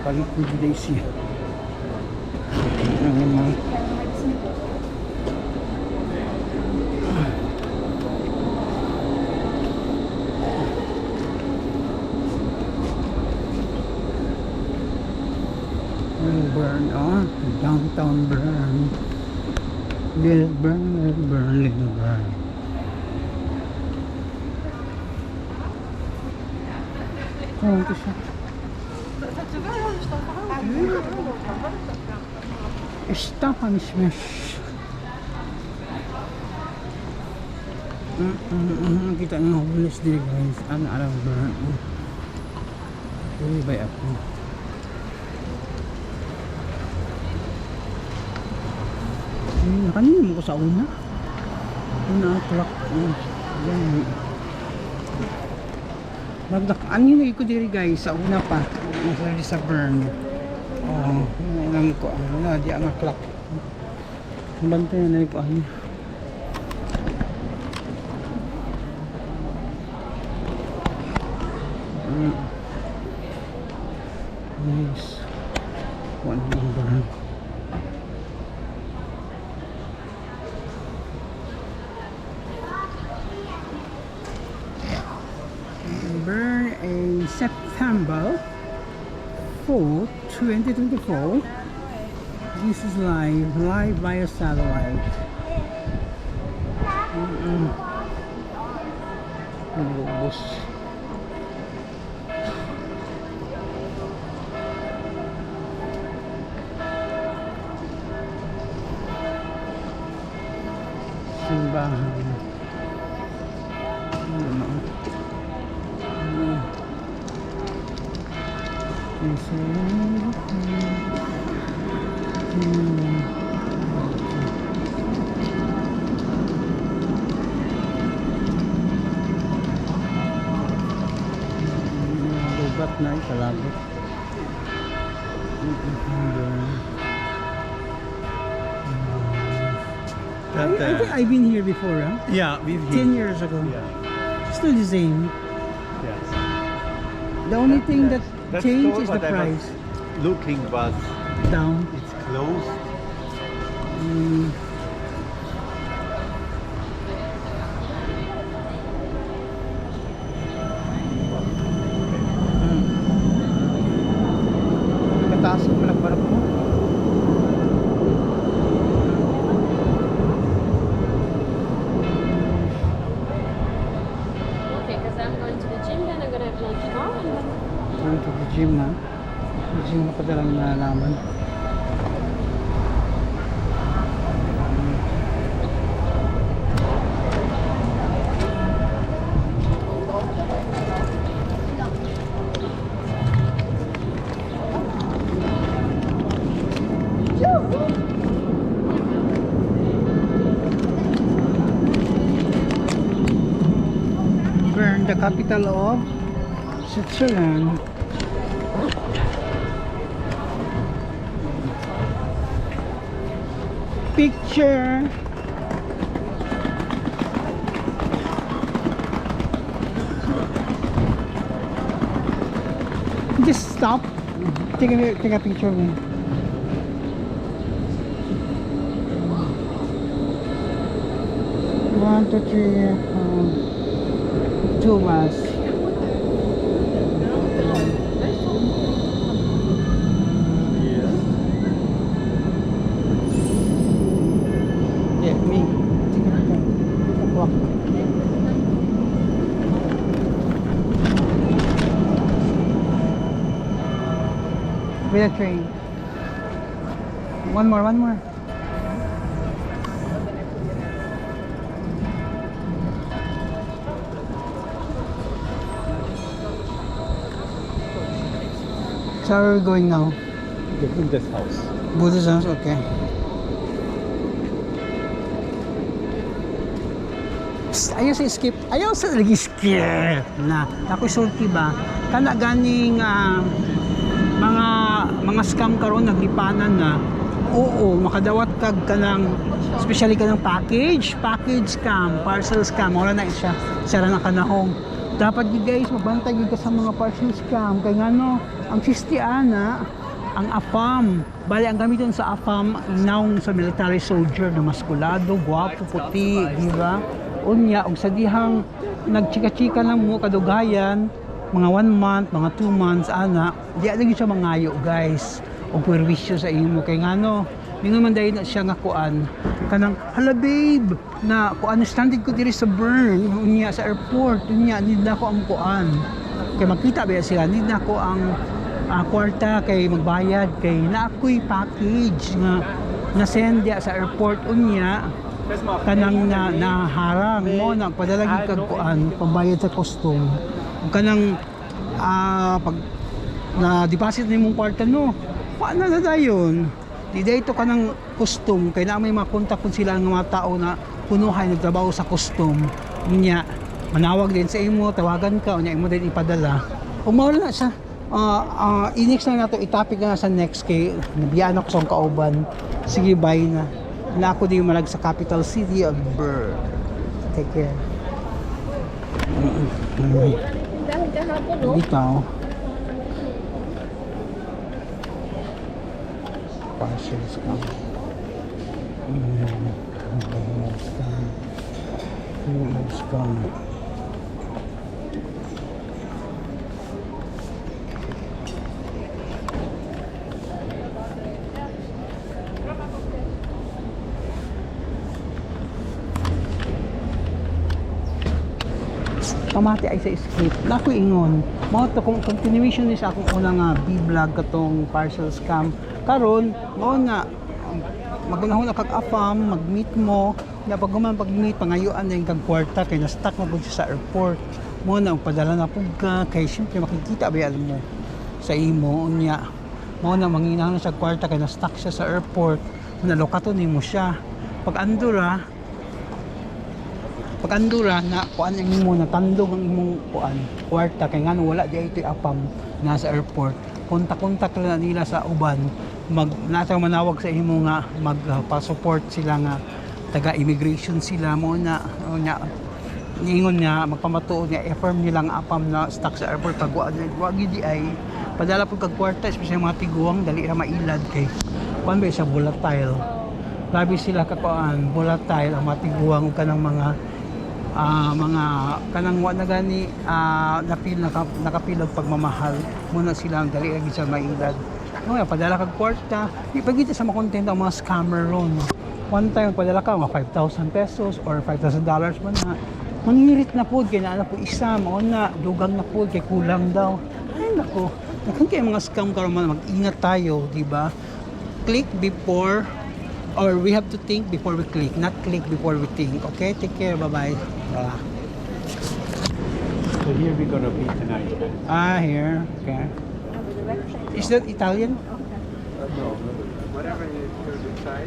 palit ni Daisy. Ano naman? Burn, downtown Burn. Little Burn, Little Burn, Little Burn. Oh, ito siya. Estapan smash. Kita ng homeless din guys. Ano alam Burn. Uy, bay ako. Kanina mo ko sa una. Una o'clock. Yan. Magdakaan yun ko diri guys. Sa una pa. Nasa sa Burn. Oo. Alam ko. Wala. Di ang o'clock. Bantay na ko ano. Nice. One number. Burn in September 4, 2024. This is live via satellite. Bus. Simbahan. Lugat na ikalabot. I think I've been here before, huh? Yeah, we've 10 years ago. Yeah. Still the same. Yes. The only thing that That's changed all is the what I was price. Looking, but Down. it's closed. Mataas ang malagbarap mo. Okay, because I'm going to the gym, then I'm gonna have lunch now, and then Going to the gym na. Gym na padalang nalaman. Bern, the capital of Switzerland. Picture. Just stop. Take a picture of me. One, two, three. 2 miles. Yeah, me. Walk. With a train. One more. So where are we going now? The Buddha's house. Buddha's house, okay. Psst, ayaw sa skip. Ayaw sa lagi skip na. Ako sulti ba? Kana ganing mga scam karon naglipanan na. Oo, makadawat kag kanang especially kanang package scam, parcel scam. Wala na siya. Sara na kanahong. dapat yun guys, mabantay yun ka sa mga partial scam. Kaya nga no, ang Kristiana, ang AFAM, bali ang gamiton sa AFAM, naong sa military soldier na maskulado, gwapo, puti, di ba? Unya, og sa dihang nagchika-chika lang mo, kadugayan, mga 1 month, mga 2 months, ana, di lagi siya mangayo guys. O perwisyo sa imo, kay nga no, mingon man dahil na siya nga kuan, kanang, hala babe, na kuan, standing ko diri sa burn, unya sa airport, unya, need na ko ang kuan. Kay magkita ba sila, need na ko ang kwarta, kay magbayad, kay na ako'y package nga na-send sa airport, unya, kanang naharang mo, nagpadalagi kag kuan, pambayad sa custom. Kanang, pag na-deposit na yung kwarta, no, paano na dayon? Di dito ka ng custom, kaya na may mga contact kung sila ng mga tao na punuhay nagtrabaho sa custom. Niya, manawag din sa imo, tawagan ka, o niya imo din ipadala. Kung mawala na siya, i-next na nato, itapik na sa next kay nabiyaan ako sa kauban. Sige, bye na. Na ako din malag sa capital city of Burr. Take care. Dahil kahapon, no? Dito. Partial scam. Scam. Pamati ay sa script. Nako ingon. Mao to kung continuation ni sa akong unang B-vlog katong partial scam. Karon mao na magunahon na kag AFAM, mag-meet mo, na pag pag-meet pangayuan na yung kag kwarta kay na-stuck na pud siya sa airport. Mao na padala na pud ka kay syempre makikita ba alam mo sa imo unya. Mao na manginahan na siya kwarta kay na-stuck siya sa airport. Nalokaton nimo siya. Pag andura na kuan ang imo na tandog ang imong kuan kwarta kay ngano wala di ito AFAM nasa airport, kontak lang nila sa uban, nasa manawag sa imo nga magpa-support sila nga taga immigration sila mo na nya niingon nga magpamatuod nga affirm nilang AFAM na stuck sa airport pag wag di ay padala pud kag kwarta, especially mga tiguang dali ra mailad kay kuan ba siya volatile, grabe sila kakuan volatile ang mga tiguang ug kanang mga kanang wa na gani nakapilog pagmamahal muna sila ang dali lagi sa mailad. No, padala kag kwarta, ipagita sa mga content ang mga scammer ron. One time padala ka mga 5,000 pesos or $5,000 man na. Mangirit na pud kay naa na po isa mao na dugang na pud kay kulang daw. Ay nako, nakang kay mga scam karon mag-ingat tayo, di ba? Click before or we have to think before we click, not click before we think. Okay, take care, bye-bye. So here we're gonna be tonight. Here, okay. Is that Italian? No, whatever you decide.